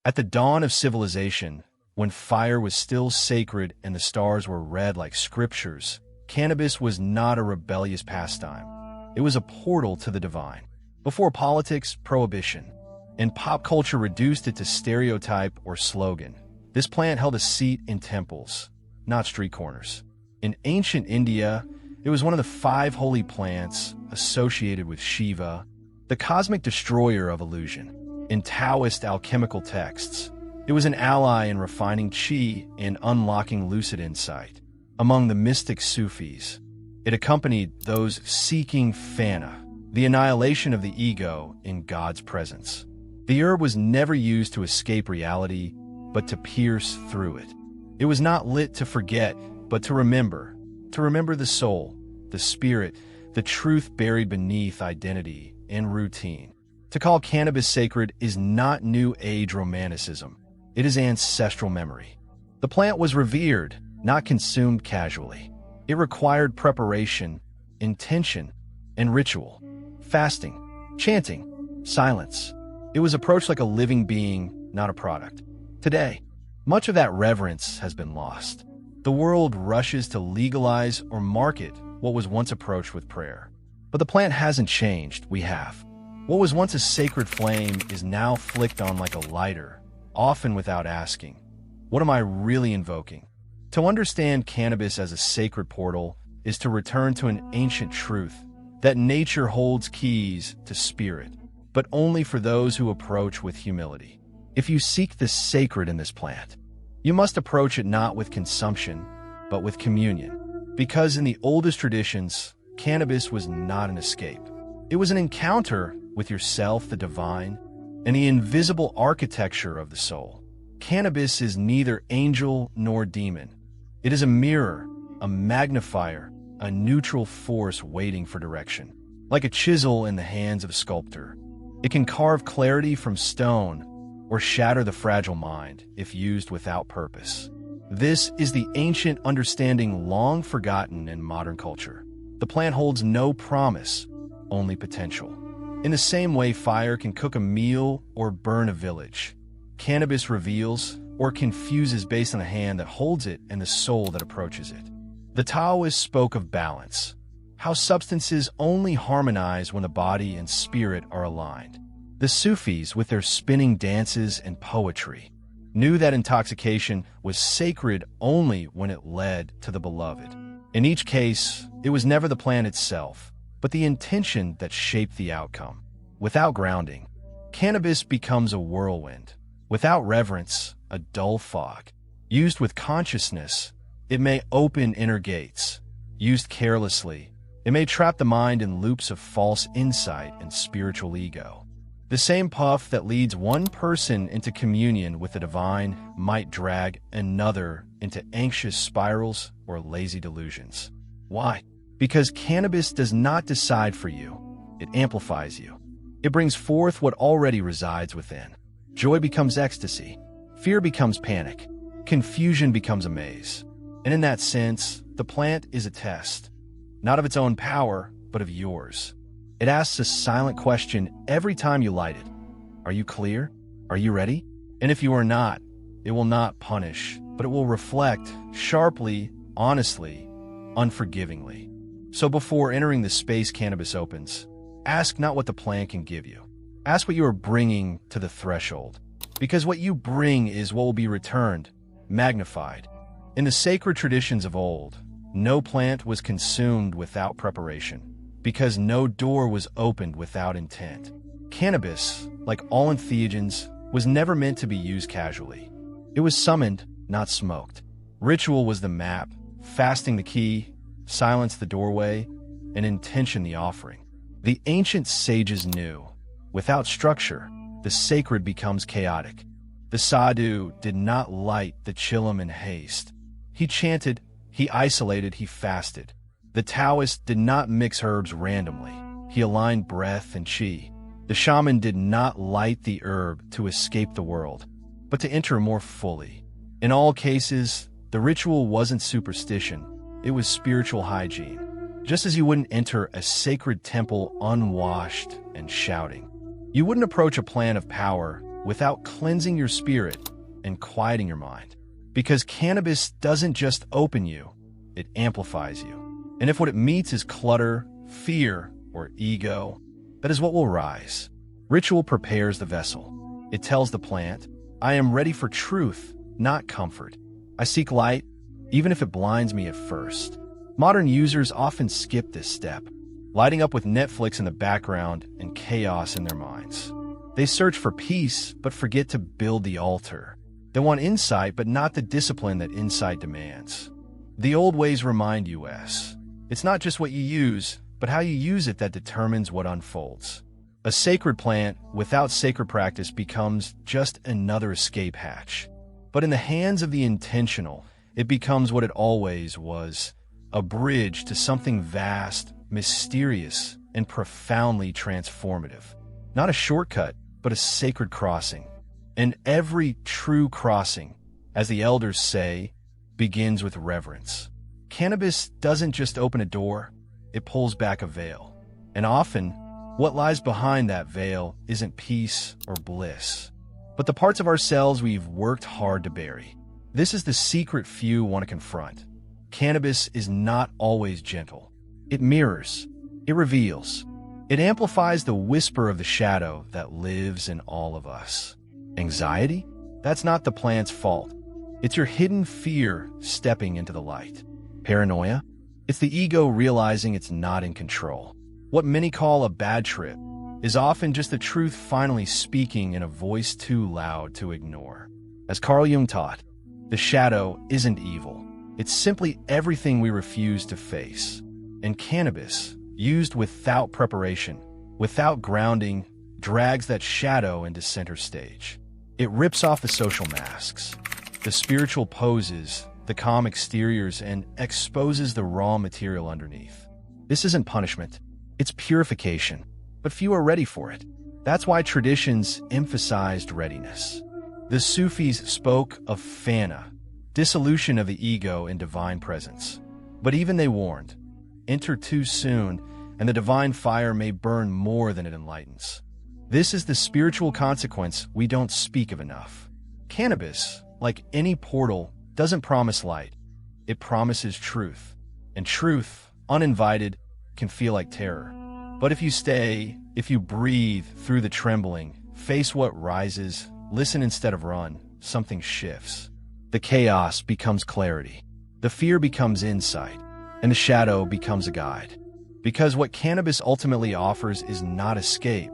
At the dawn of civilization, when fire was still sacred and the stars were read like scriptures, cannabis was not a rebellious pastime. It was a portal to the divine. Before politics, prohibition, and pop culture reduced it to stereotype or slogan, this plant held a seat in temples, not street corners. In ancient India, it was one of the 5 holy plants associated with Shiva, the cosmic destroyer of illusion. In Taoist alchemical texts, it was an ally in refining qi and unlocking lucid insight. Among the mystic Sufis, it accompanied those seeking fana, the annihilation of the ego in God's presence. The herb was never used to escape reality, but to pierce through it. It was not lit to forget, but to remember the soul, the spirit, the truth buried beneath identity and routine. To call cannabis sacred is not New Age romanticism. It is ancestral memory. The plant was revered, not consumed casually. It required preparation, intention, and ritual. Fasting, chanting, silence. It was approached like a living being, not a product. Today, much of that reverence has been lost. The world rushes to legalize or market what was once approached with prayer. But the plant hasn't changed, we have. What was once a sacred flame is now flicked on like a lighter, often without asking, what am I really invoking? To understand cannabis as a sacred portal is to return to an ancient truth, that nature holds keys to spirit, but only for those who approach with humility. If you seek the sacred in this plant, you must approach it not with consumption, but with communion. Because in the oldest traditions, cannabis was not an escape. It was an encounter with yourself, the divine, and the invisible architecture of the soul. Cannabis is neither angel nor demon. It is a mirror, a magnifier, a neutral force waiting for direction. Like a chisel in the hands of a sculptor, it can carve clarity from stone or shatter the fragile mind if used without purpose. This is the ancient understanding long forgotten in modern culture. The plant holds no promise, only potential. In the same way fire can cook a meal or burn a village, cannabis reveals or confuses based on the hand that holds it and the soul that approaches it. The Taoists spoke of balance, how substances only harmonize when the body and spirit are aligned. The Sufis, with their spinning dances and poetry, knew that intoxication was sacred only when it led to the beloved. In each case, it was never the plant itself, but the intention that shaped the outcome. Without grounding, cannabis becomes a whirlwind. Without reverence, a dull fog. Used with consciousness, it may open inner gates. Used carelessly, it may trap the mind in loops of false insight and spiritual ego. The same puff that leads one person into communion with the divine might drag another into anxious spirals or lazy delusions. Why? Because cannabis does not decide for you. It amplifies you. It brings forth what already resides within. Joy becomes ecstasy. Fear becomes panic. Confusion becomes a maze. And in that sense, the plant is a test, not of its own power, but of yours. It asks a silent question every time you light it. Are you clear? Are you ready? And if you are not, it will not punish, but it will reflect sharply, honestly, unforgivingly. So before entering the space cannabis opens, ask not what the plant can give you. Ask what you are bringing to the threshold. Because what you bring is what will be returned, magnified. In the sacred traditions of old, no plant was consumed without preparation, because no door was opened without intent. Cannabis, like all entheogens, was never meant to be used casually. It was summoned, not smoked. Ritual was the map, fasting the key, silence the doorway, and intention the offering. The ancient sages knew, without structure, the sacred becomes chaotic. The sadhu did not light the chillum in haste. He chanted, he isolated, he fasted. The Taoist did not mix herbs randomly. He aligned breath and qi. The shaman did not light the herb to escape the world, but to enter more fully. In all cases, the ritual wasn't superstition. It was spiritual hygiene. Just as you wouldn't enter a sacred temple unwashed and shouting, you wouldn't approach a plant of power without cleansing your spirit and quieting your mind. Because cannabis doesn't just open you, it amplifies you. And if what it meets is clutter, fear, or ego, that is what will rise. Ritual prepares the vessel. It tells the plant, I am ready for truth, not comfort. I seek light, even if it blinds me at first. Modern users often skip this step, lighting up with Netflix in the background and chaos in their minds. They search for peace, but forget to build the altar. They want insight, but not the discipline that insight demands. The old ways remind us, it's not just what you use, but how you use it that determines what unfolds. A sacred plant without sacred practice becomes just another escape hatch. But in the hands of the intentional, it becomes what it always was, a bridge to something vast, mysterious, and profoundly transformative. Not a shortcut, but a sacred crossing. And every true crossing, as the elders say, begins with reverence. Cannabis doesn't just open a door, it pulls back a veil. And often, what lies behind that veil isn't peace or bliss, but the parts of ourselves we've worked hard to bury. This is the secret few want to confront. Cannabis is not always gentle. It mirrors, it reveals, it amplifies the whisper of the shadow that lives in all of us. Anxiety? That's not the plant's fault. It's your hidden fear stepping into the light. Paranoia? It's the ego realizing it's not in control. What many call a bad trip is often just the truth finally speaking in a voice too loud to ignore. As Carl Jung taught, the shadow isn't evil. It's simply everything we refuse to face. And cannabis, used without preparation, without grounding, drags that shadow into center stage. It rips off the social masks, the spiritual poses, the calm exteriors, and exposes the raw material underneath. This isn't punishment, it's purification, but few are ready for it. That's why traditions emphasized readiness. The Sufis spoke of fana, dissolution of the ego in divine presence. But even they warned, enter too soon, and the divine fire may burn more than it enlightens. This is the spiritual consequence we don't speak of enough. Cannabis, like any portal, doesn't promise light. It promises truth. And truth, uninvited, can feel like terror. But if you stay, if you breathe through the trembling, face what rises, listen instead of run, something shifts. The chaos becomes clarity. The fear becomes insight. And the shadow becomes a guide. Because what cannabis ultimately offers is not escape.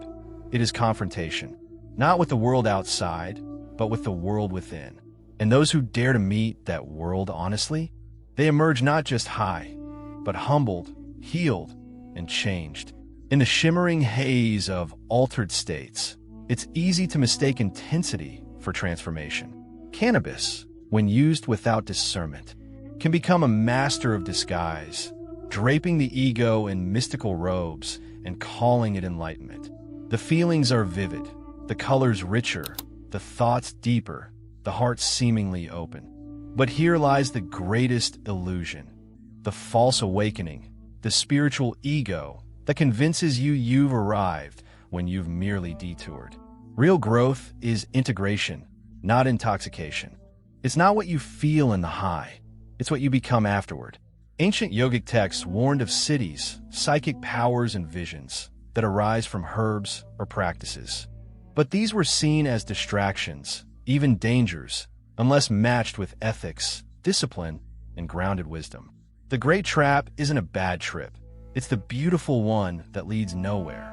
It is confrontation, not with the world outside, but with the world within. And those who dare to meet that world honestly, they emerge not just high, but humbled, healed, and changed. In the shimmering haze of altered states, it's easy to mistake intensity for transformation. Cannabis, when used without discernment, can become a master of disguise, draping the ego in mystical robes and calling it enlightenment. The feelings are vivid, the colors richer, the thoughts deeper, the heart seemingly open. But here lies the greatest illusion, the false awakening, the spiritual ego that convinces you you've arrived when you've merely detoured. Real growth is integration, not intoxication. It's not what you feel in the high, it's what you become afterward. Ancient yogic texts warned of cities, psychic powers, and visions that arise from herbs or practices. But these were seen as distractions, even dangers, unless matched with ethics, discipline, and grounded wisdom. The great trap isn't a bad trip. It's the beautiful one that leads nowhere.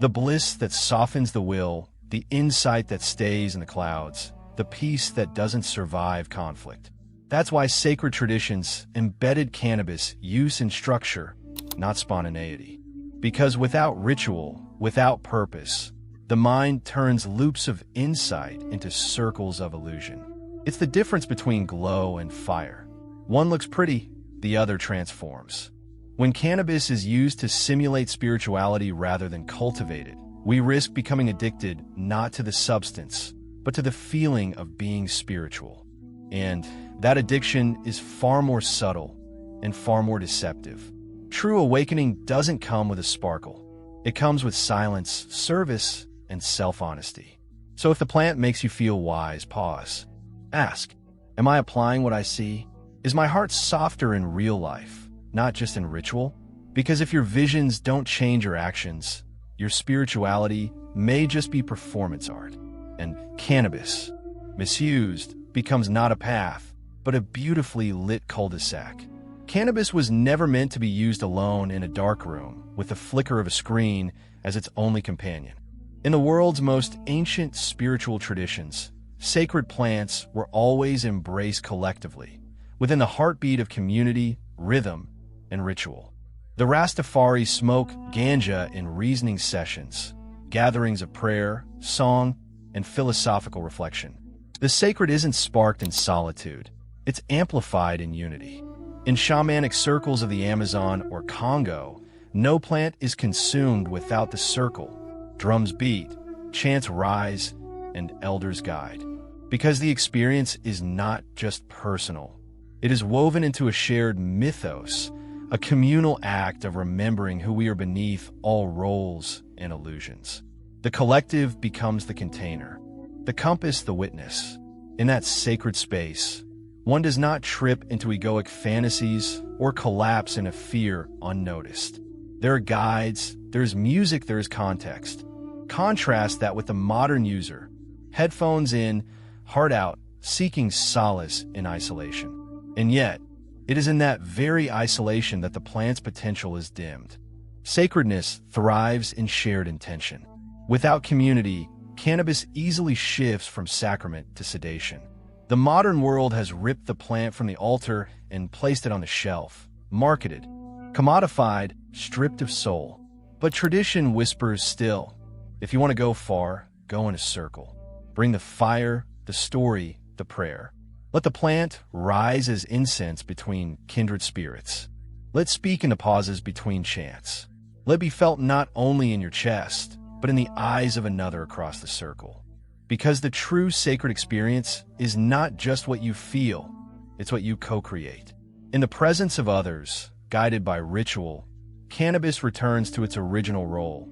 The bliss that softens the will, the insight that stays in the clouds, the peace that doesn't survive conflict. That's why sacred traditions embedded cannabis use in structure, not spontaneity. Because without ritual, without purpose, the mind turns loops of insight into circles of illusion. It's the difference between glow and fire. One looks pretty, the other transforms. When cannabis is used to simulate spirituality rather than cultivate it, we risk becoming addicted not to the substance, but to the feeling of being spiritual. And that addiction is far more subtle and far more deceptive. True awakening doesn't come with a sparkle. It comes with silence, service, and self-honesty. So if the plant makes you feel wise, pause. Ask, am I applying what I see? Is my heart softer in real life, not just in ritual? Because if your visions don't change your actions, your spirituality may just be performance art. And cannabis, misused, becomes not a path, but a beautifully lit cul-de-sac. Cannabis was never meant to be used alone in a dark room with the flicker of a screen as its only companion. In the world's most ancient spiritual traditions, sacred plants were always embraced collectively, within the heartbeat of community, rhythm, and ritual. The Rastafari smoke ganja in reasoning sessions, gatherings of prayer, song, and philosophical reflection. The sacred isn't sparked in solitude, it's amplified in unity. In shamanic circles of the Amazon or Congo, no plant is consumed without the circle. Drums beat, chants rise, and elders guide. Because the experience is not just personal. It is woven into a shared mythos, a communal act of remembering who we are beneath all roles and illusions. The collective becomes the container, the compass the witness. In that sacred space, one does not trip into egoic fantasies or collapse in a fear unnoticed. There are guides, there's music, there's context. Contrast that with the modern user, headphones in, heart out, seeking solace in isolation. And yet, it is in that very isolation that the plant's potential is dimmed. Sacredness thrives in shared intention. Without community, cannabis easily shifts from sacrament to sedation. The modern world has ripped the plant from the altar and placed it on the shelf, marketed, commodified, stripped of soul. But tradition whispers still. If you want to go far, go in a circle. Bring the fire, the story, the prayer. Let the plant rise as incense between kindred spirits. Let speak in the pauses between chants. Let be felt not only in your chest, but in the eyes of another across the circle. Because the true sacred experience is not just what you feel, it's what you co-create. In the presence of others, guided by ritual, cannabis returns to its original role,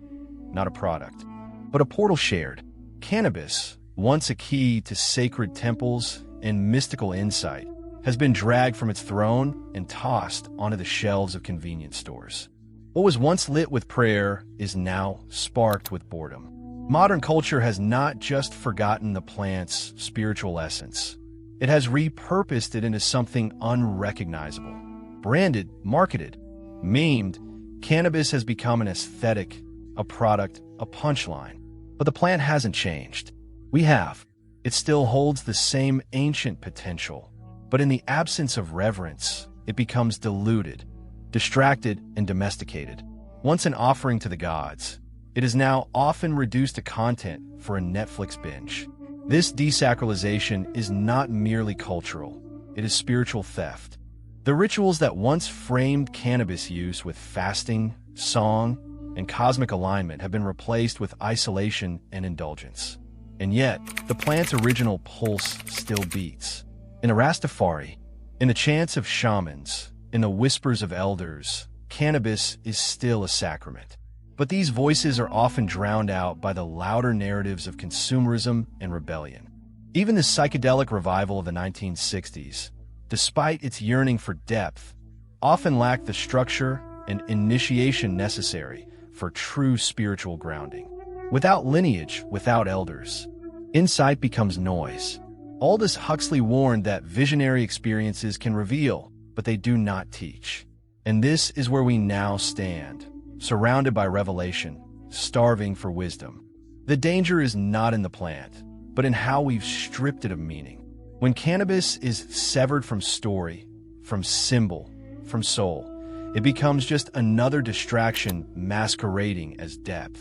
not a product, but a portal shared. Cannabis, once a key to sacred temples and mystical insight, has been dragged from its throne and tossed onto the shelves of convenience stores. What was once lit with prayer is now sparked with boredom. Modern culture has not just forgotten the plant's spiritual essence. It has repurposed it into something unrecognizable. Branded, marketed, memed, cannabis has become an aesthetic, a product, a punchline. But the plant hasn't changed. We have. It still holds the same ancient potential. But in the absence of reverence, it becomes diluted, distracted, and domesticated. Once an offering to the gods, it is now often reduced to content for a Netflix binge. This desacralization is not merely cultural, it is spiritual theft. The rituals that once framed cannabis use with fasting, song, and cosmic alignment have been replaced with isolation and indulgence. And yet, the plant's original pulse still beats. In a Rastafari, in the chants of shamans, in the whispers of elders, cannabis is still a sacrament. But these voices are often drowned out by the louder narratives of consumerism and rebellion. Even the psychedelic revival of the 1960s, despite its yearning for depth, often lacked the structure and initiation necessary for true spiritual grounding. Without lineage, without elders, insight becomes noise. Aldous Huxley warned that visionary experiences can reveal, but they do not teach. And this is where we now stand, surrounded by revelation, starving for wisdom. The danger is not in the plant, but in how we've stripped it of meaning. When cannabis is severed from story, from symbol, from soul, it becomes just another distraction masquerading as depth.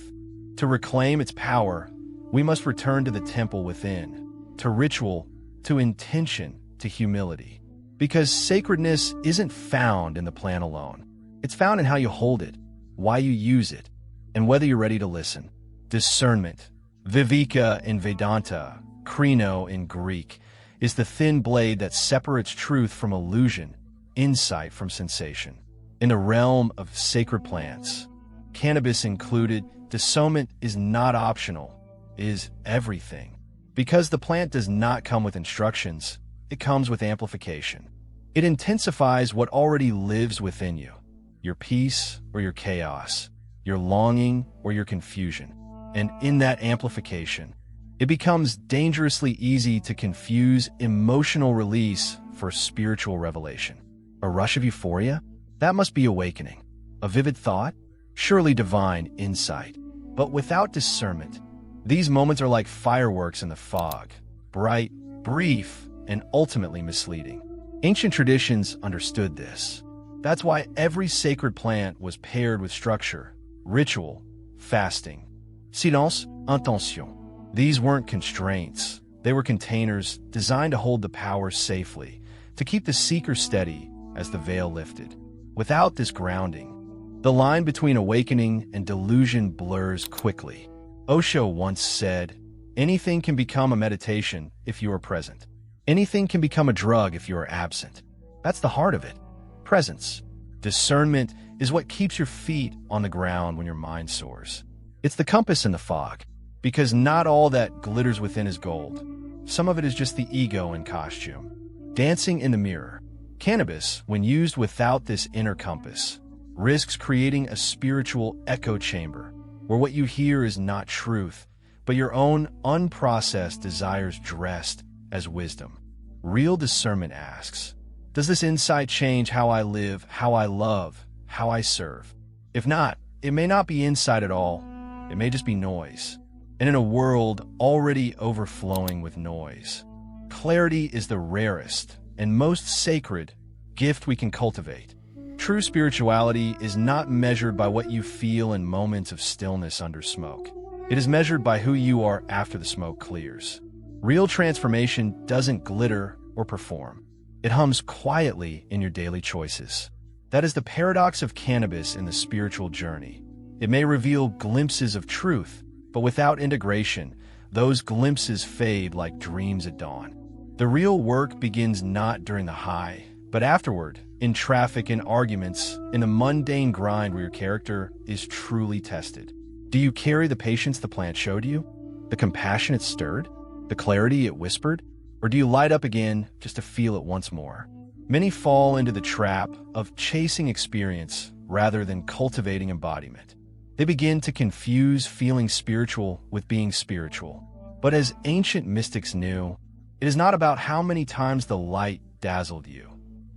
To reclaim its power, we must return to the temple within, to ritual, to intention, to humility. Because sacredness isn't found in the plant alone. It's found in how you hold it, why you use it, and whether you're ready to listen. Discernment, viveka in Vedanta, krino in Greek, is the thin blade that separates truth from illusion, insight from sensation. In the realm of sacred plants, cannabis included, discernment is not optional, is everything. Because the plant does not come with instructions, it comes with amplification. It intensifies what already lives within you, your peace or your chaos, your longing or your confusion. And in that amplification, it becomes dangerously easy to confuse emotional release for spiritual revelation. A rush of euphoria? That must be awakening. A vivid thought? Surely divine insight. But without discernment, these moments are like fireworks in the fog, bright, brief, and ultimately misleading. Ancient traditions understood this. That's why every sacred plant was paired with structure, ritual, fasting. Silence, intention. These weren't constraints. They were containers designed to hold the power safely, to keep the seeker steady as the veil lifted. Without this grounding, the line between awakening and delusion blurs quickly. Osho once said, "Anything can become a meditation if you are present. Anything can become a drug if you are absent." That's the heart of it. Presence. Discernment is what keeps your feet on the ground when your mind soars. It's the compass in the fog, because not all that glitters within is gold. Some of it is just the ego in costume, dancing in the mirror. Cannabis, when used without this inner compass, risks creating a spiritual echo chamber, where what you hear is not truth, but your own unprocessed desires dressed as wisdom. Real discernment asks, does this insight change how I live, how I love, how I serve? If not, it may not be insight at all. It may just be noise. And in a world already overflowing with noise, clarity is the rarest and most sacred gift we can cultivate. True spirituality is not measured by what you feel in moments of stillness under smoke. It is measured by who you are after the smoke clears. Real transformation doesn't glitter or perform. It hums quietly in your daily choices. That is the paradox of cannabis in the spiritual journey. It may reveal glimpses of truth, but without integration, those glimpses fade like dreams at dawn. The real work begins not during the high, but afterward, in traffic and arguments, in the mundane grind where your character is truly tested. Do you carry the patience the plant showed you? The compassion it stirred? The clarity it whispered? Or do you light up again just to feel it once more? Many fall into the trap of chasing experience rather than cultivating embodiment. They begin to confuse feeling spiritual with being spiritual. But as ancient mystics knew, it is not about how many times the light dazzled you.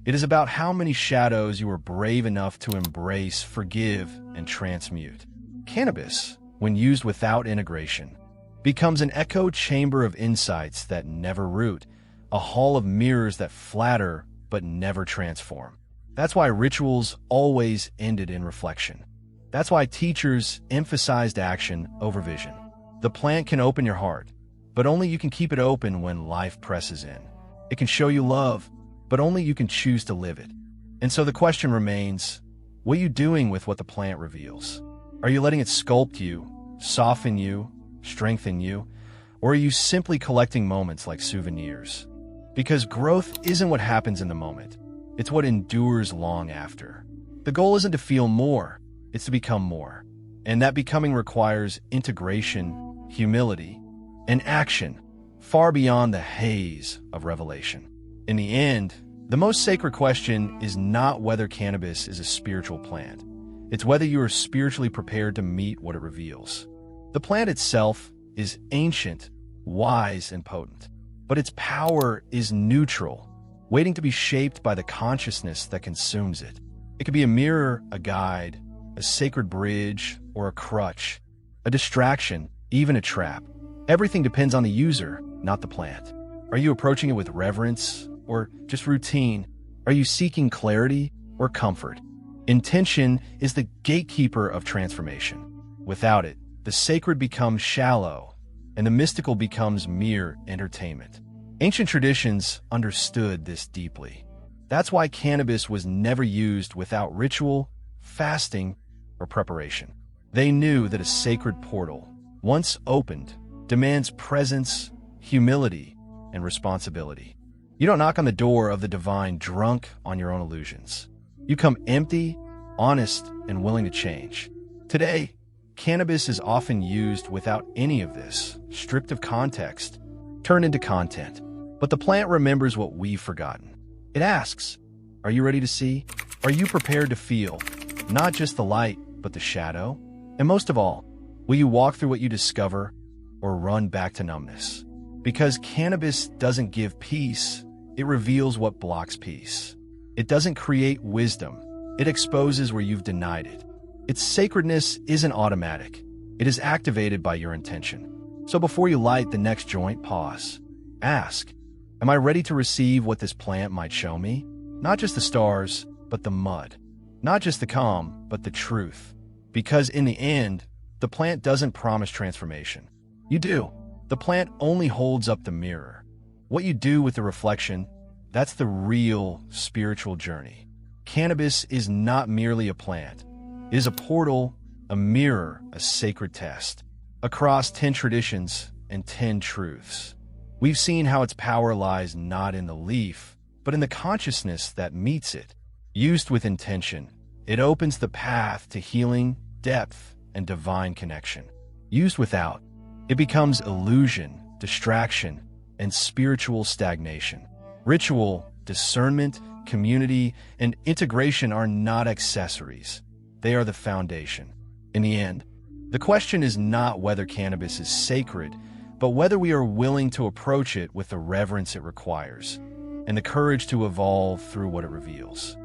It is about how many shadows you were brave enough to embrace, forgive, and transmute. Cannabis, when used without integration, becomes an echo chamber of insights that never root, a hall of mirrors that flatter but never transform. That's why rituals always ended in reflection. That's why teachers emphasized action over vision. The plant can open your heart, but only you can keep it open when life presses in. It can show you love, but only you can choose to live it. And so the question remains, what are you doing with what the plant reveals? Are you letting it sculpt you, soften you, strengthen you, or are you simply collecting moments like souvenirs? Because growth isn't what happens in the moment. It's what endures long after. The goal isn't to feel more, it's to become more. And that becoming requires integration, humility, and action, far beyond the haze of revelation. In the end, the most sacred question is not whether cannabis is a spiritual plant. It's whether you are spiritually prepared to meet what it reveals. The plant itself is ancient, wise, and potent, but its power is neutral, waiting to be shaped by the consciousness that consumes it. It could be a mirror, a guide, a sacred bridge, or a crutch, a distraction, even a trap. Everything depends on the user, not the plant. Are you approaching it with reverence or just routine? Are you seeking clarity or comfort? Intention is the gatekeeper of transformation. Without it, the sacred becomes shallow, and the mystical becomes mere entertainment. Ancient traditions understood this deeply. That's why cannabis was never used without ritual, fasting, or preparation. They knew that a sacred portal, once opened, demands presence, humility, and responsibility. You don't knock on the door of the divine drunk on your own illusions. You come empty, honest, and willing to change. Today, Cannabis is often used without any of this, stripped of context, turned into content. But the plant remembers what we've forgotten. It asks, are you ready to see? Are you prepared to feel? Not just the light, but the shadow? And most of all, will you walk through what you discover or run back to numbness? Because cannabis doesn't give peace, it reveals what blocks peace. It doesn't create wisdom, it exposes where you've denied it. Its sacredness isn't automatic, it is activated by your intention. So before you light the next joint, pause. Ask, am I ready to receive what this plant might show me? Not just the stars, but the mud. Not just the calm, but the truth. Because in the end, the plant doesn't promise transformation. You do. The plant only holds up the mirror. What you do with the reflection, that's the real spiritual journey. Cannabis is not merely a plant. It is a portal, a mirror, a sacred test. Across 10 traditions and 10 truths. We've seen how its power lies not in the leaf, but in the consciousness that meets it. Used with intention, it opens the path to healing, depth, and divine connection. Used without, it becomes illusion, distraction, and spiritual stagnation. Ritual, discernment, community, and integration are not accessories. They are the foundation. In the end, the question is not whether cannabis is sacred, but whether we are willing to approach it with the reverence it requires and the courage to evolve through what it reveals.